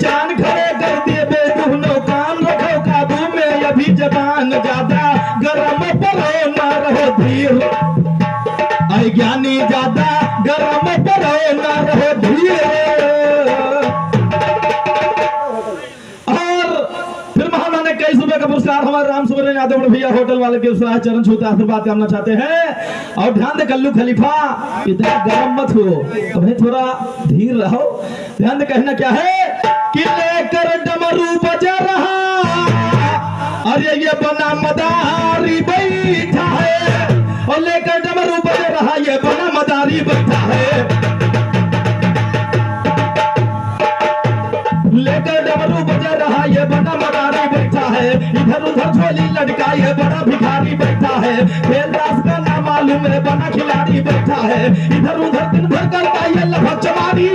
पहचान खड़े कर दिए बेदुहनो कान रखो काबू में अभी जबान ज्यादा गरम पड़ो न रहो धीर अज्ञानी ज्यादा गरम पड़ो न रहो धीर। और फिर महाराणा ने कई रुपए का पुरस्कार हमारे राम सुब्रमण्यम यादव भैया होटल वाले के चरण छूते आशीर्वाद करना चाहते हैं। और ध्यान दे कल्लू खलीफा इतना गरम मत हो, तुम्हें थोड़ा धीर रहो। ध्यान दे कहना क्या है कि लेकर डमरू बजा रहा अरे ये बना मदारी बैठा है और लेकर डमरू बजा रहा ये बना मदारी बैठा है। लेकर डमरू बजा रहा ये बना मदारी बैठा है। इधर उधर झोली लड़का ये बड़ा भिखारी बैठा है। खेलदास का नाम मालूम है बना खिलाड़ी बैठा है। इधर उधर दिन भर करता ये लफा चमारी।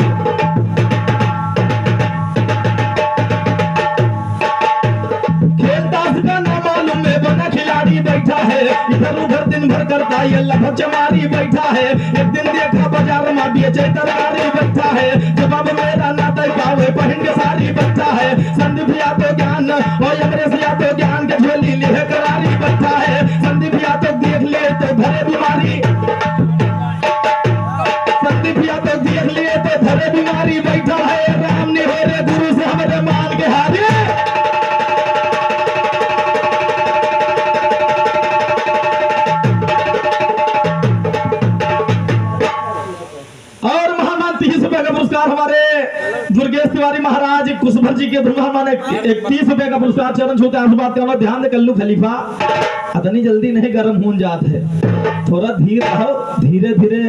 बैठा है इधर उधर दिन भर करता ये लफा चमारी बैठा है। एक दिन देखा बाजार में बेचे तरकारी बैठा है। जवाब मेरा ना दे पावे पहन के साड़ी बैठा है। संदीप या तो ज्ञान और अंग्रेज या तो ज्ञान के झोली ले करारी बैठा है। संदीप या तो देख ले तो भरे बीमारी संदीप या तो देख ले तो भरे बीमारी बैठा है। राम ने हो रे गुरु से हमारे मान के हारे। पुरस्कार हमारे दुर्गेश तिवारी महाराज कुशभर जी के ने 31 रुपए का पुरस्कार चरण छूते आशीर्वाद करना। ध्यान दे कल्लू खलीफा इतनी जल्दी नहीं गर्म होन जात है, थोड़ा धीर रहो, धीरे धीरे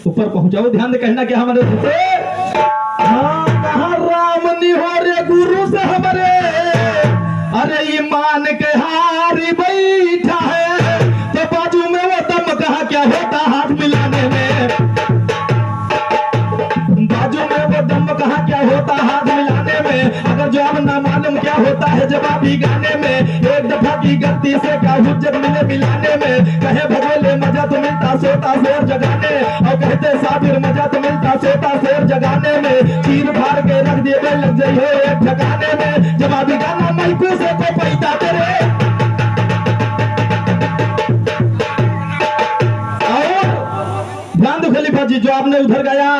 ऊपर पहुंचाओ। ध्यान दे कहना क्या हमारे राम निहोरे गुरु से हमारे अरे ईमान के हारी बैठा है। तो बाजू में वो दम कहा क्या होता हाथ मिलाने में। कहा क्या होता हाथ मिलाने में। अगर जवाब ना मालूम क्या होता है जवाबी गाने में। एक दफा की गलती से क्या हुज्जत मिले मिलाने में। कहे भगोले मजा तो मिलता सोता शेर जगाने और कहते साबिर मजा तो मिलता सोता शेर जगाने में। चीर फाड़ के रख दिए लग जाइए एक ठिकाने में। जवाबी गाना मैकू से को पैदा तेरे। ध्यान दो खलीफा जी जो आपने उधर गाया,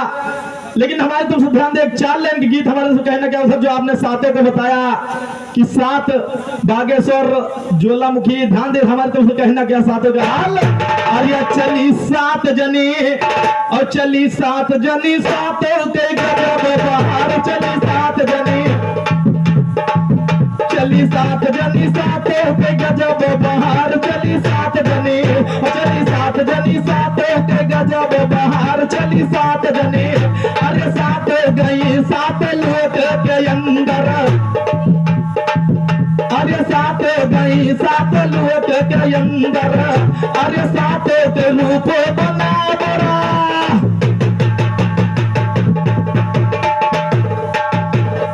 लेकिन हमारे तुमसे ध्यान दे एक 4 लाइन की गीत हमारे से कहना क्या उधर जो आपने सातों को बताया कि 7 बागेश्वर ज्वालामुखी। ध्यान दे हमारे तुमसे कहना क्या सातों का हाल। अरे चली 7 जनी और चली 7 जनी सातों के गजब बहार। चली 7 जनी चली 7 जनी सातों के गजब बहार। चली 7 जनी चली 7 जनी सातों के गजब बहार। चली 7 जनी अरे 7 गई 7 लोग के अंदर। अरे 7 गई 7 लोग के अंदर। अरे 7 के रूप बना बड़ा।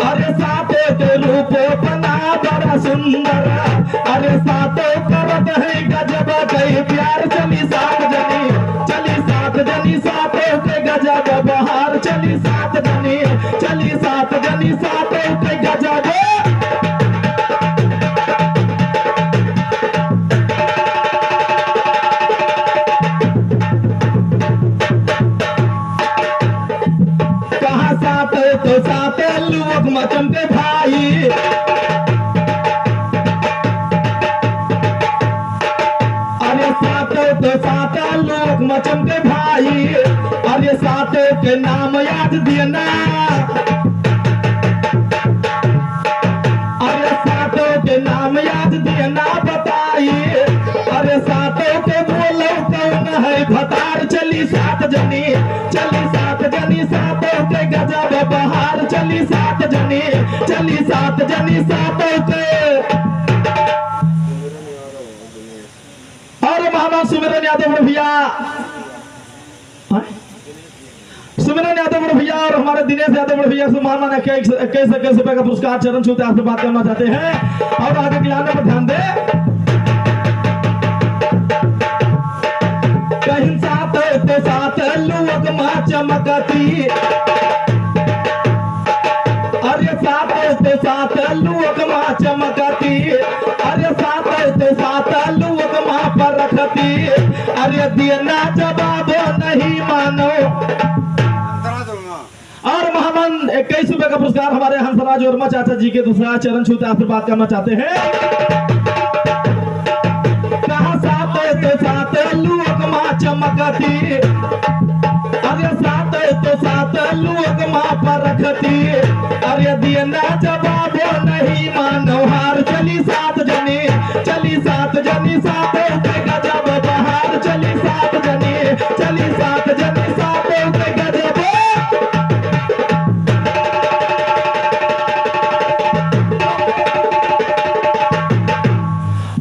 अरे 7 के रूप बना बड़ा सुंदर। अरे 7 करत है गजब गई प्यार। चली 7 जनी चली 7 जनी 7 के गजब बहार। चली 7 जनी चली 7 जनी 7 के गजब। कहा 7 तो 7 लोग मचमके भाई। अरे 7 तो 7 लोग मचमके भाई। अरे 7 के नाम याद देना। अरे 7 के नाम याद देना बताइए। अरे 7 के बोलो कौन है भतार। चली 7 जनी चली 7 जनी 7 के गजब बहार। चली 7 जनी चली 7 जनी 7 के। और महाराज सुमिरन यादव भैया सुमिरन यादव भैया और हमारे दिनेश यादव भैया से महाराणा ने 21 रुपए का पुरस्कार चरण छूते आपसे बात करना चाहते हैं। और आगे खिलाने पर ध्यान दे। कहीं 7 तो 7 लोग मां चमकती। अरे साथ ते साथ लुक माँ चमकती, अरे साथ ते साथ लुक माँ पर रखती, अरे देना जवाब नहीं मानो। और महामंद 21 रुपए का पुरस्कार हमारे हंसराज वर्मा चाचा जी के दूसरा चरण छूते आशीर्वाद करना चाहते हैं। कहा साथ तो साथ लुक माँ चमकती, अरे साथ तो साथ लुक माँ पर रखती, अरे देना जवाब नहीं मानो हार। चली सात जनी सात पे गजब बहार, चली सात जनी सात पे गजब।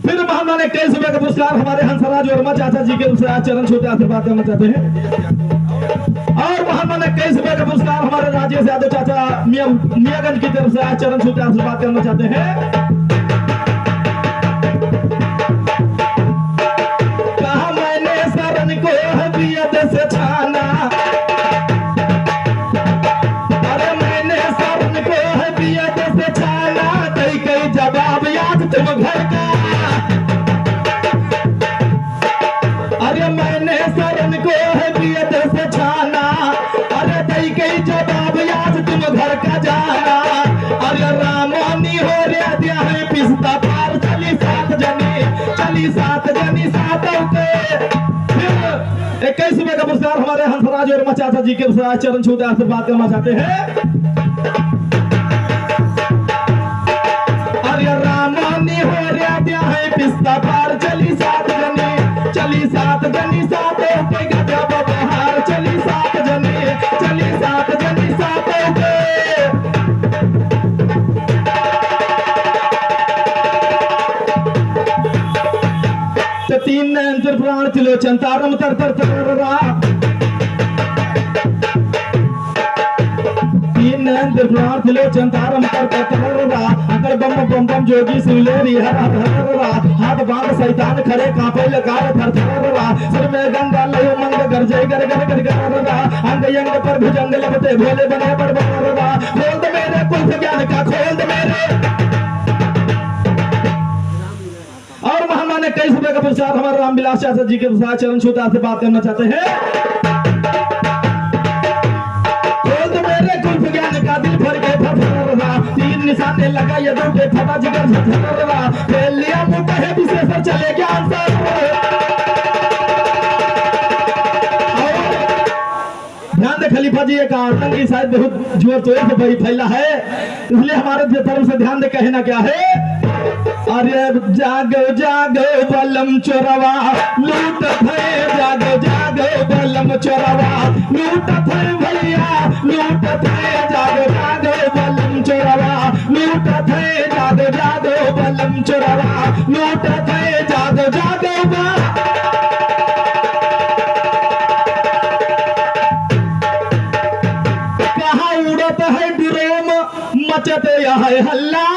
फिर महामंद 21 रुपए का पुरस्कार हमारे हंसराज वर्मा चाचा जी के दूसरे चरण छूते आशीर्वाद करना चाहते हैं। और महामंद 21 रुपए का पुरस्कार हमारे राजेश यादव चाचा मियागंज की तरफ से चरण छूते आशीर्वाद करना चाहते हैं। कहा मैंने शरण को हदियत से छाना, अरे मैंने शरण को हदियत से छाना, कई जवाब याद तुम घर का, अरे मैंने शरण को हदियत से छाना, अरे कई जवाब याद तुम घर का जाना, अरे रामानी हो रे दिया है पिस्ता पार। चली सात जनी सात के। फिर 21 रुपए का पुरस्कार हमारे हंसराज वर्मा चाचा जी के चरण छूते आशीर्वाद करना चाहते हैं। अरे रामानी हो रे दिया है पिस्ता पार, चली सात जनी सात पे गजब बहार, चली सात जनी सात पे। तीन नयन प्राण त्रिलोचन तारम तर तर तररा, तीन नयन प्राण त्रिलोचन तारम तर तर तररा, अगर बम बम बम जोगी सिलेरी हरा धररा, हाथ बांध शैतान खड़े कांपे लकार थर थररा, सिर में गंगा लयो मंग गरजे गर गर गर गररा, अंग यंग पर भुजंग लपटे भोले बने पर बररा, खोल दे मेरे कुल्फ ज्ञान का खोल दे मेरे। और महामंद 21 रुपए का पुरस्कार हमारे रामविलास चाचा जी के चरण छूते आशीर्वाद करना चाहते हैं। खोल दे मेरे कुल्फ ज्ञान का दिल भर के फरफरा, तीन निशाने लगा ये दो के फटा जिगर झरझरा, खेल लिया मुंह है विशेषण चले ज्ञान से। ध्यान दे खलीफा जी, एक आतंकी शायद बहुत जोर तोड़ से फैला है, इसलिए हमारे तरफ से ध्यान दे कहना क्या है। अरे जागो जागो बलम चोरवा लूटत है, जागो जागो बलम चोरवा लूटत है भैया लूटत है, जागो जागो बलम चोरवा लूटत है, जागो जागो बलम चोरवा लूटत है, जागो जागो कहाँ उड़त है ड्रोम मचत है हल्ला,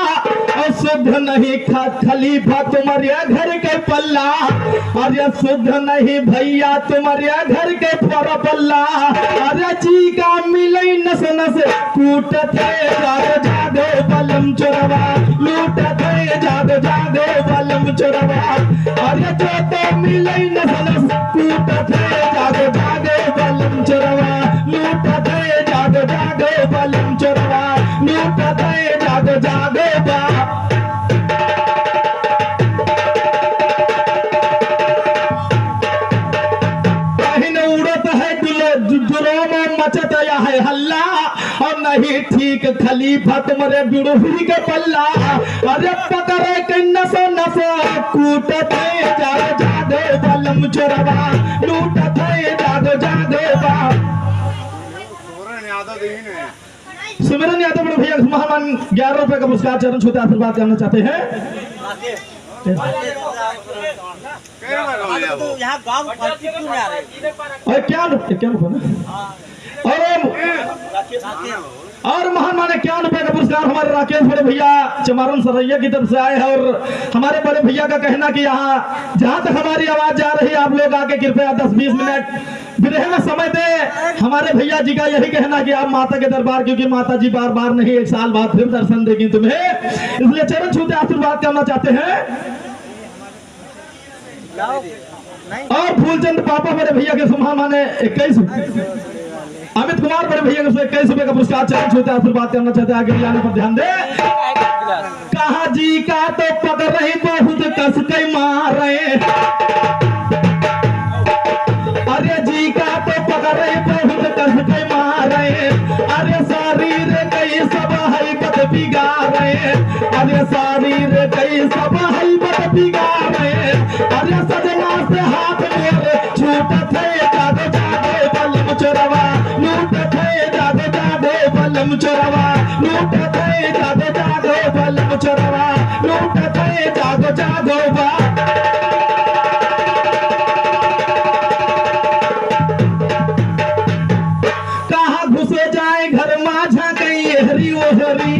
शुद्ध नहीं खलीफा तुम्हारे घर के पल्ला, अरे शुद्ध नहीं भैया तुम्हारे घर के पल्ला, अरे चीका मिले नस नस कूटत है, जागो जागो बलम चोरवा लूटत है, जागो जागो बलम चोरवा, अरे जो तो मिले नस नस कूटत है, जागो जागो बलम चोरवा लूटत है, जागो जागो बलम चोरवा लूटत है, जागो जागो बा। मचत है हल्ला, और नहीं ठीक खलीफा तुम्हारे बिड़ुही के पल्ला, अरे पकड़े के नस नस कूटत है, जागो जागो बलम चोरवा लूटत है, जागो जागो बा। सुमिरन यादव बड़े भैया महामंद 11 रुपए का पुरस्कार चरण छूते आशीर्वाद करना चाहते हैं। यहाँ गाँव क्यों क्या क्या और और महान माने 51 रुपए का पुरस्कार हमारे राकेश बड़े भैया चमारन सरैया की तरफ से आए हैं। और हमारे बड़े भैया का कहना कि यहाँ जहां तक हमारी आवाज जा रही है आप लोग आके कृपया 10-20 मिनट विरह में समय दे। हमारे भैया जी का यही कहना कि आप माता के दरबार, क्योंकि माता जी बार बार नहीं 1 साल बाद फिर दर्शन देगी तुम्हें, इसलिए चरण छूते आशीर्वाद करना चाहते हैं। और फूलचंद पापा मेरे भैया के सुमहा माने 21, अमित कुमार बड़े भैया के 21 रुपए का पुरस्कार चरण छूते आशीर्वाद करना चाहते हैं। आगे आने पर ध्यान दे। कहा जी का तो पकड़ रही बहुत कस के मारे, अरे जी का तो पकड़ रही बहुत कस के मारे, अरे शरीर कई सब हैबत बिगाड़े, अरे शरीर कई सब हैबत बिगाड़े, अरे सजना से हाथ मेरे छूटत है जादो जादो बलम चोरवा, लूटत है जादो जादो बलम चोरवा, लूटत है जादो जादो बलम चोरवा, लूटत है जादो जादो बा। कहा घुसे जाए घर माझा कई हरी ओ हरी,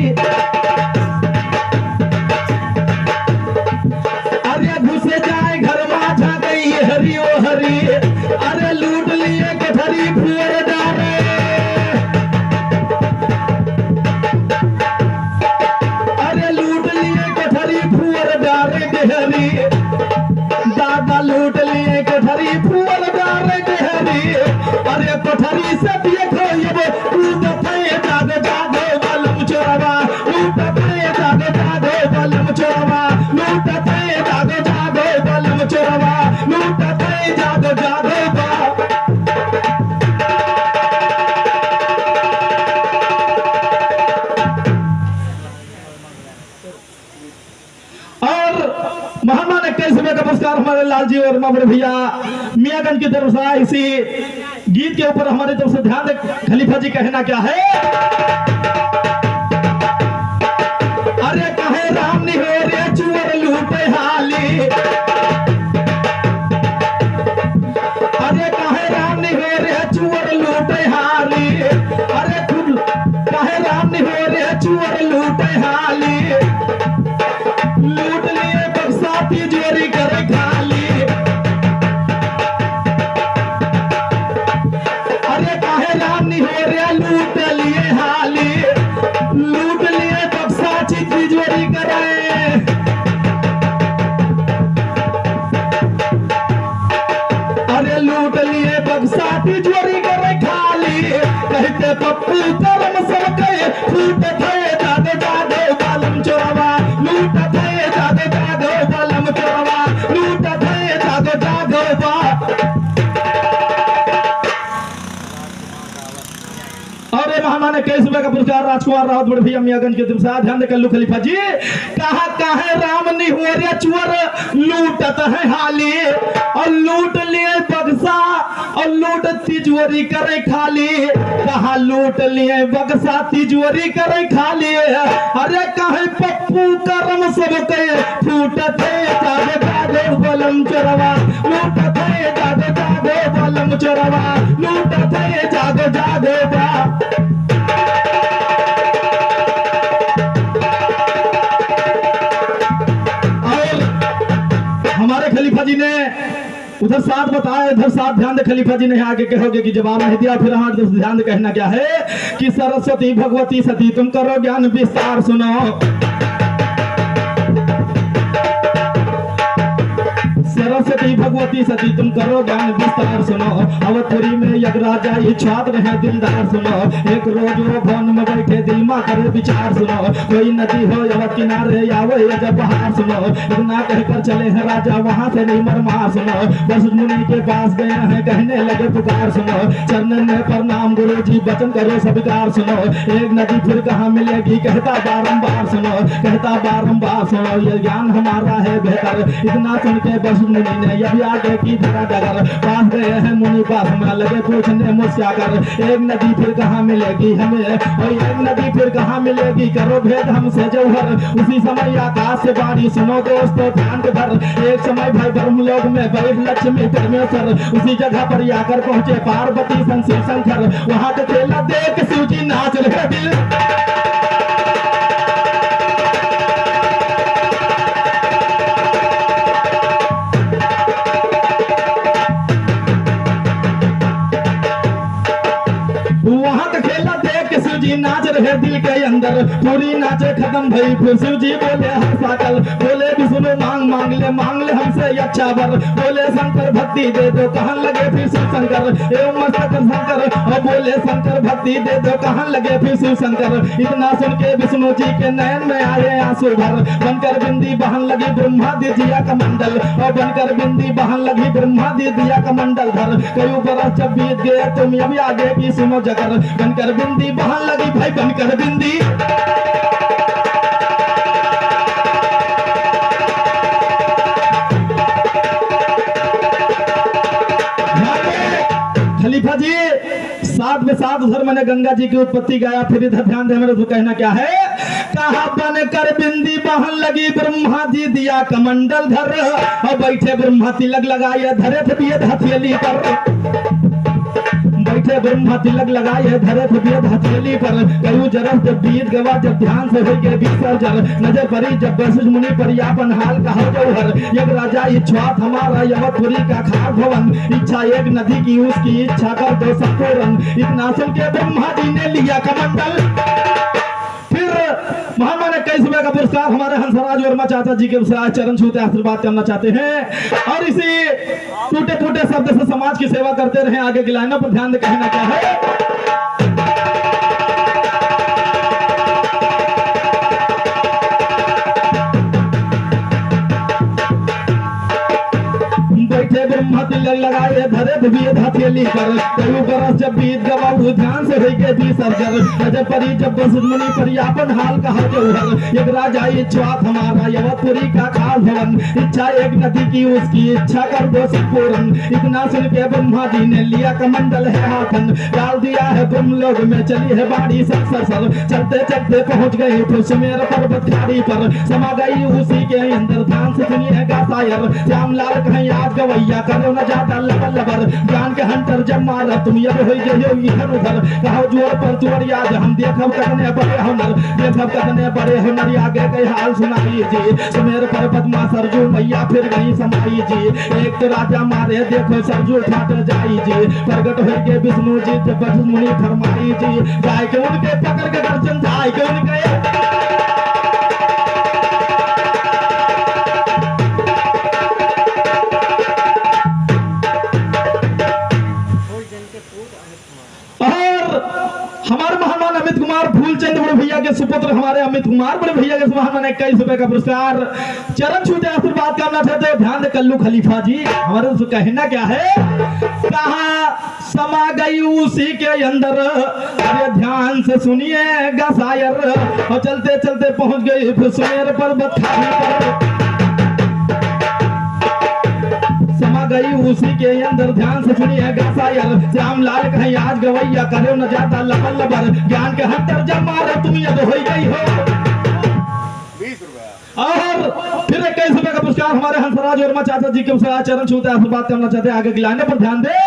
अरे घुसे जाए घर माझा कई हरी ओ हरी, अरे लूट लिए कोठरी फुअर डारे, अरे लूट लिए कोठरी फुअर डारे देहरी, दादा लूट लिए कोठरी फुअर डारे देहरी, अरे कोठरी से देखो ये लूटत है जादो जादो बलम चोरवा, लूटत है जादो जादो बलम चोरवा, लूटत है जादो जादो बलम चोरवा, लूटत है जादो जादो बा। और महान 21 रुपए का पुरस्कार हमारे लालजी और बड़े भैया मियागंज की तरफ से इसी गीत के ऊपर हमारी तरफ से ध्यान दे। खलीफा जी कहना क्या है? अरे कहे राम निहोरे चुअर लूटे हाली, अरे कहे राम निहोरे चुअर लूटे हाली, अरे कहे राम निहोरे चुअर लूटे हाली, लूट लिए बक्सा तिजोरी करे खाली, अरे काहे राम निहोरे लूट लिए हाली, लूट लिए बक्सा तिजोरी करे, अरे लूट लिए बक्सा तिजोरी करे खाली, कहते पप्पू करम सब कहे फूट थे जादो जादो बलम चोरवा, लूट थे जादो जादो बलम चोरवा, लूट थे जादो जादो बा। और ये महामाने 21 रुपए का पुरस्कार राजकुमार रावत बड़े भैया मियागंज के तरफ से। ध्यान दे कल्लू खलीफा जी। कहा काहे राम निहोरे चुअर लूटत है हाली, और लूट लिए बक्सा और लूट तिजोरी करे खाली, कहा लूट लिए बक्सा तिजोरी करे खाली, अरे कहे पप्पू करम सब के फूटत है जादो जादो बलम चोरवा, लूटत है जादो जादो बलम चोरवा, लूटत है जादो जादो बा। हमारे खलीफा जी ने उधर साथ बताया, इधर साथ ध्यान दे। खलीफा जी ने आगे कहोगे कि जवाब नहीं दिया, फिर हमारे तरफ ध्यान दे कहना क्या है कि सरस्वती भगवती सती तुम करो ज्ञान विस्तार सुनो, सरस्वती भगवती सती तुम करो ज्ञान विस्तार सुनो, अवधपुरी में यगराजा ये छात्र है दिलदार सुनो, एक रोज वो भवन में बैठे दिल मा करे विचार सुनो, कोई नदी हो अवध किनारे आवे जब बहार सुनो, इतना कहकर चले हैं राजा वहां से नहीं मरमार सुनो, वशिष्ठ मुनि के पास गए हैं कहने लगे पुकार सुनो, चरणन में प्रणाम गुरु जी वचन करो स्वीकार सुनो, एक नदी फिर कहाँ मिलेगी कहता बारंबार सुनो, कहता बारंबार सुनो, ये ज्ञान हमारा है बेहतर, इतना सुन के वशिष्ठ मुनि ने अभी आगे की धरा डगर पास गए हैं मुनि पास में लगे पूछने मुझसे कर एक नदी फिर कहाँ मिलेगी हमें और एक नदी फिर कहाँ मिलेगी करो भेद हमसे जौहर उसी समय आकाश से बाणी सुनो दोस्तों ध्यान के भर एक समय भाई ब्रह्मलोक में बैठ लक्ष्मी परमेश्वर उसी जगह पर आकर पहुंचे पार्वती संग शिव शंकर वहां का खेला देख शिव जी नाच रहे दिल वहां का खेला देख के शिव जी नाच रहे दिल के अंदर पूरी नाचे खत्म भई फिर शिव जी बोले हर साकल बोले विष्णु मांग ले हमसे अच्छा वर बोले शंकर भक्ति दे दो कहाँ लगे फिर शिव शंकर एवं मस्तक शंकर और बोले शंकर भक्ति दे दो कहाँ लगे फिर शिव शंकर इतना सुन के विष्णु जी के नयन में आए आंसू भर बनकर बिंदी बहन लगी ब्रह्मा दी दिया का मंडल और बनकर बिंदी बहन लगी ब्रह्मा दी दिया का मंडल धर कई बरस जब बीत गए तुम अभी आगे की सुनो जगर बनकर बिंदी बहन लगी भाई बनकर बिंदी खलीफा जी साथ में साथ उधर मैंने गंगा जी की उत्पत्ति गाया फिर इधर ध्यान दे मेरे कहना क्या है कहा बनकर बिंदी बहन लगी ब्रह्मा जी दिया कमंडल धर और बैठे ब्रह्मा तिलक लगाए धरे थे बियद हथेली पर बैठे ब्रह्मा तिलक लगाए धरे थे बियद हथेली पर कयू जरस जब बीत गवा जब ध्यान से हो गए विसर्जन नजर पड़ी जब वशिष्ठ मुनि पर यापन हाल कहा जौहर एक राजा इच्छा हमारा यवतपुरी का खार भवन इच्छा एक नदी की उसकी इच्छा कर दो संपूर्ण इतना सुन के ब्रह्मा जी ने लिया कमंडल फिर महात्मा ने कई सुबह का पुरस्कार हमारे हंसराज वर्मा चाचा जी के चरण छूते आशीर्वाद करना चाहते हैं और इसी टूटे फूटे शब्द से समाज की सेवा करते रहे आगे की लाइनों पर ध्यान दे कहना क्या है बैठे ब्रह्मा तिलक लगाए धरे धुबिए हथेली पर कई बरस जब बीत गवा ध्यान से होई के विसर्जन नजर पड़ी जब वशिष्ठ मुनि पर यापन हाल कहा जौहर एक राजा इच्छा हमारा यवतपुरी का खास भवन इच्छा एक नदी की उसकी इच्छा कर दो संपूर्ण इतना सुन के ब्रह्मा जी ने लिया कमंडल है हाथन डाल दिया है ब्रह्मलोक में चली है बाड़ी सर चलते चलते पहुंच गए फिर सुमेर पर्वत खाड़ी पर समा गई उसी के अंदर ध्यान से सुनिएगा शायर श्याम लाल कहीं आज गवैया करो न जाता लबर लबर ज्ञान के हंटर जब मारा तुम ये हो गए इधर उधर कहो जोर पर जोर याद हम देखब करने बड़े हुनर देखब करने बड़े हुनर आगे के हाल सुनाई जी सुमेर पर्वत मां सरजू मैया फिर गई समाई जी एक तो राजा मारे देखो सरजू फाट जाई जी प्रगट हो के विष्णु जी जब वशिष्ठ मुनि फरमाई जी जाय के उनके पकड़ के दर्शन जाय के उनके हमारे महान अमित कुमार फूलचंद बड़े भैया के सुपुत्र हमारे अमित कुमार बड़े भैया के महान ने 21 रुपए का पुरस्कार चरण छूते आशीर्वाद करना चाहते हैं ध्यान दे कल्लू खलीफा जी हमारे से कहना क्या है कहा समा गई उसी के अंदर अरे ध्यान से सुनिएगा शायर और चलते चलते पहुंच गई फिर सुमेर पर्वत खाड़ी पर समा गई उसी के अंदर ध्यान से सुनिएगा शायर श्याम लाल कहीं आज गवैया करे न जाता लबर लबर ज्ञान के हंटर जब मारा तुम ये तो हो गई हो 20 रुपया और फिर 21 रुपए का पुरस्कार हमारे हंसराज वर्मा चाचा जी के चरण छूते आशीर्वाद करना चाहते हैं आगे की लाइनों पर ध्यान दे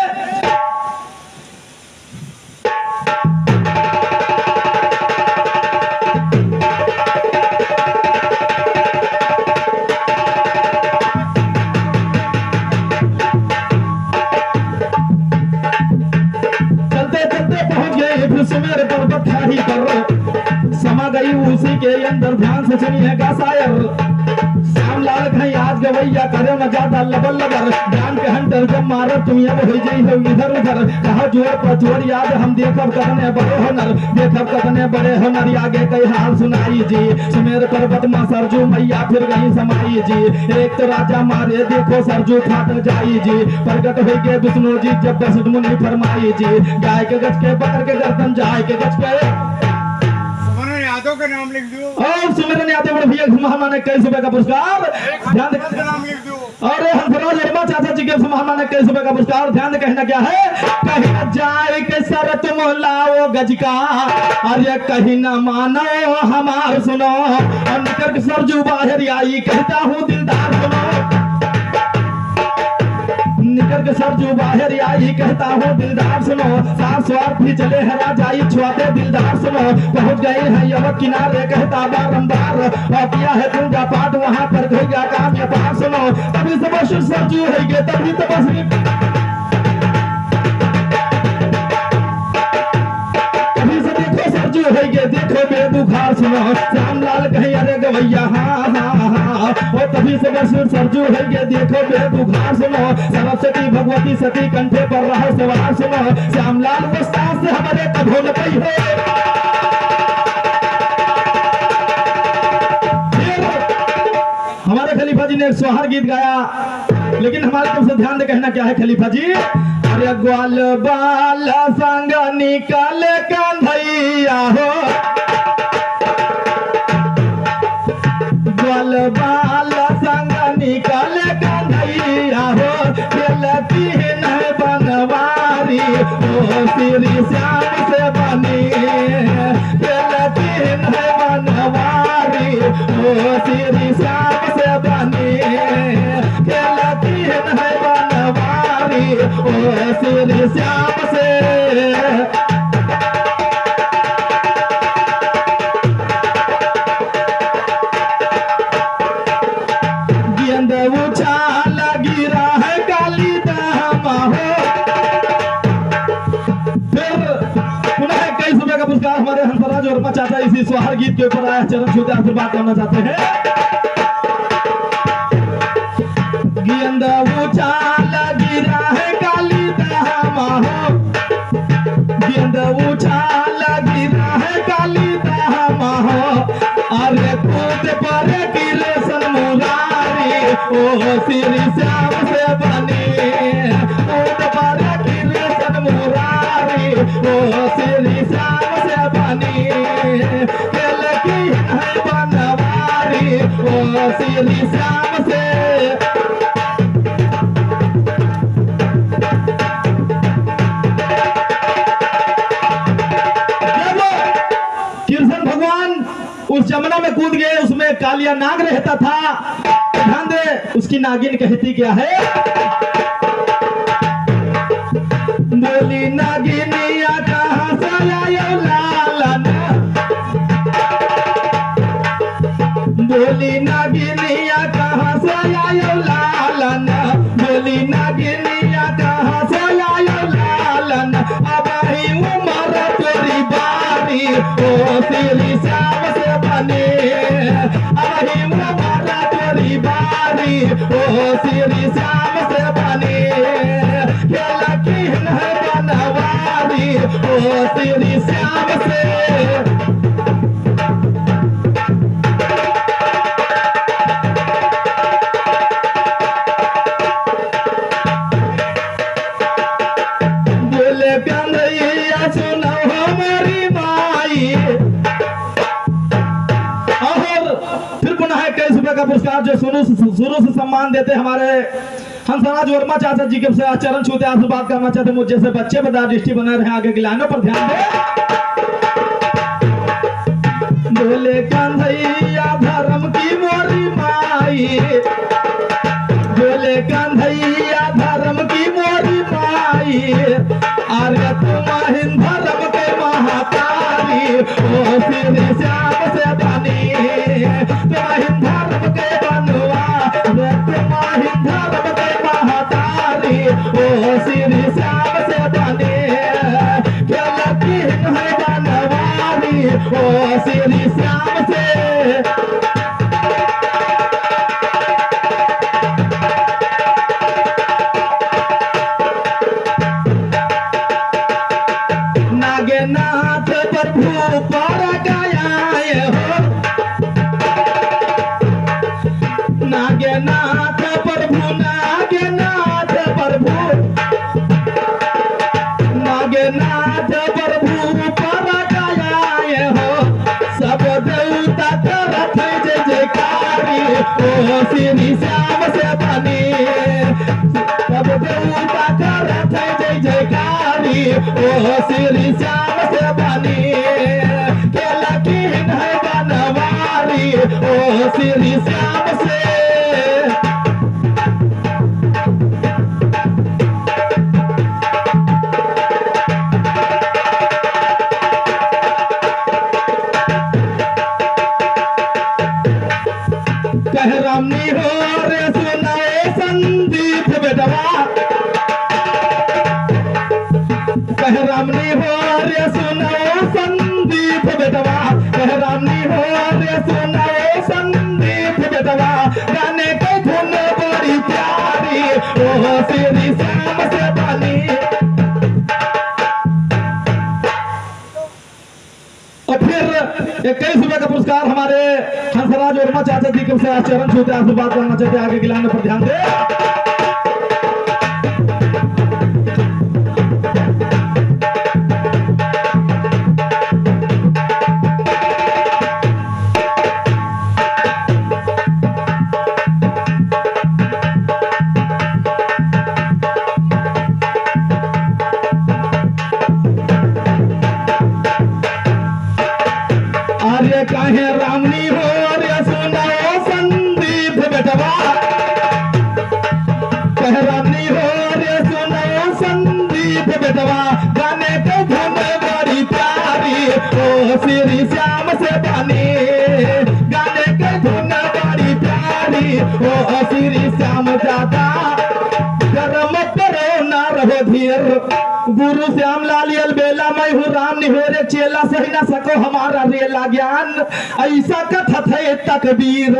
सुमेर पर्वत खाड़ी पर समा गई उसी के अंदर ध्यान से सुनिएगा शायर श्याम लाल कहीं आज गवैया करे न ज्यादा लबर लबर ज्ञान के हंटर जब मारो तुम अब हो जाई हो इधर उधर कहा जोर पर जोर याद हम देखब करने बड़े हुनर देखब करने बड़े हुनर आगे कई हाल सुनाई जी सुमेर पर्वत मां सरजू मैया फिर गई समाई जी एक तो राजा मारे देखो सरजू फाट जाई जी प्रगट हो के विष्णु जी जब वशिष्ठ मुनि फरमाई जी गाय के गच के पकड़ के गर्दन जाय के गच के यादव का नाम लिख दो। और सुमिरन यादव बड़े भैया महाना ने 21 रुपए का पुरस्कार ध्यान हंसराज का नाम लिख दो। अरे हंसराज वर्मा चाचा जी के महाना ने 21 रुपए का पुरस्कार ध्यान दे। कहना क्या है, कहीं न जाए के सर तुम लाओ गज का, अरे कहीं न मानो हमार सुनो, और निकल के सरजू बाहर आई कहता हूँ दिलदार सुनो, निकल के सरजू बाहर आई कहता हूँ दिलदार सुनो, सात स्वार्थ भी चले हरा जाई छुआते दिलदार सुनो, पहुंच गए हैं यमक किनारे कहता बारंबार, और किया है पूजा पाठ वहां पर गया काम ये पार सुनो, तभी से बस सरजू है गे तभी तो बस देखो बेबुखार सुनो, श्यामलाल कहीं अरे गवैया हाँ हाँ हाँ, और तभी से बस सरजू है ये देखो बेबुखार सुनो, सरस्वती भगवती सती कंठे पर रहो सवार सुनो, श्यामलाल वो सांस से हमारे कभो न पई है। हमारे खलीफा जी ने एक सोहर गीत गाया, लेकिन हमारे तरफ से ध्यान दे कहना क्या है खलीफा जी, अरे ग्वाल बाल संग निकाले कांधैया हो, ग्वाल बाल संग निकाले कांधैया हो, खेलती है बनवारी ओ श्री श्याम से बनी, खेलती है बनवारी ओ श्री श्याम से बनी, खेलती है बनवारी ओ श्री श्याम से। गेंद उछाल गिरा है काली दामा हो। फिर पुनः 21 रुपए का पुरस्कार हमारे हंसराज वर्मा चाचा इसी सोहर गीत के ऊपर आया, चरण छूते आशीर्वाद करना चाहते हैं। गेंद उछाल गिरा है काली दामा हो, गेंद उछाल गिरा है काली दामा हो, अरे कूद पर गिरे सनमुरारी ओ श्री श्याम से बनी, कूद पर गिरे सनमुरारी ओ श्री श्याम से बनी, खेल की है बनवारी ओ श्री श्याम से। उस जमुना में कूद गए, उसमें कालिया नाग रहता था, ध्यान दे उसकी नागिन कहती क्या है, बोली नागिनिया कहाँ से आयो लालन, बोली नागिनिया कहाँ से आयो लालन, बोली नागिनिया कहाँ से आयो लालन, अब ही उम्र तेरी बारी ओ श्री श्याम से बने, अब ही उम्र तेरी बारी ओ श्री श्याम से बने, खेला की है बनवारी ओ श्री श्याम से। का पुरस्कार जो शुरू से सम्मान देते हमारे हंसराज वर्मा चाचा जी के चरण छूते आशीर्वाद करना चाहते मुझ जैसे बच्चे बता दृष्टि बने रहे, आगे की लाइनों पर ध्यान दे। बोले कान्हैया धर्म की मोरी माई, बोले कान्हैया धर्म की मोरी माई, अरे तुम हिंद धर्म के महातारी ओ श्री श्याम से बनी, तुम हिंद धर्म के बनवा, तुम हिंद धर्म के महातारी ओ श्री श्याम से बनी, खेल की है बनवारी ओ श्री श्याम से। ओ श्री श्याम से बनी सब देवता करत है जय जयकारी ओ श्री श्याम से बनी केला की है बनवारी ओ श्री श्याम से कह रामनी हो रे सुनाए संदीप बेटवा कह रामनी हो रे सुनाए संदीप बेटवा कह रामनी हो रे सुनाए संदीप बेटवा गाने के धुन बड़ी प्यारी ओ श्री श्याम से बनी और फिर 21 रुपए का पुरस्कार हमारे हंसराज वर्मा चाचा जी के चरण छूते आशीर्वाद करना चाहते आगे गिलाने पर ध्यान दे आर्य काहे रामनी हो रे सुनाओ संदीप बेटवा कह रामनी हो रे सुनाओ संदीप बेटवा गाने के धुन बड़ी प्यारी ओ श्री श्याम से बनी गाने के धुन बड़ी प्यारी ओ श्री श्याम जाता कर्म करो ना रहो धीर गुरु श्याम लाल बेला मैं हूँ राम निहोरे चेला सही ना सको हमारा रेला ज्ञान ऐसा कथत है तकबीर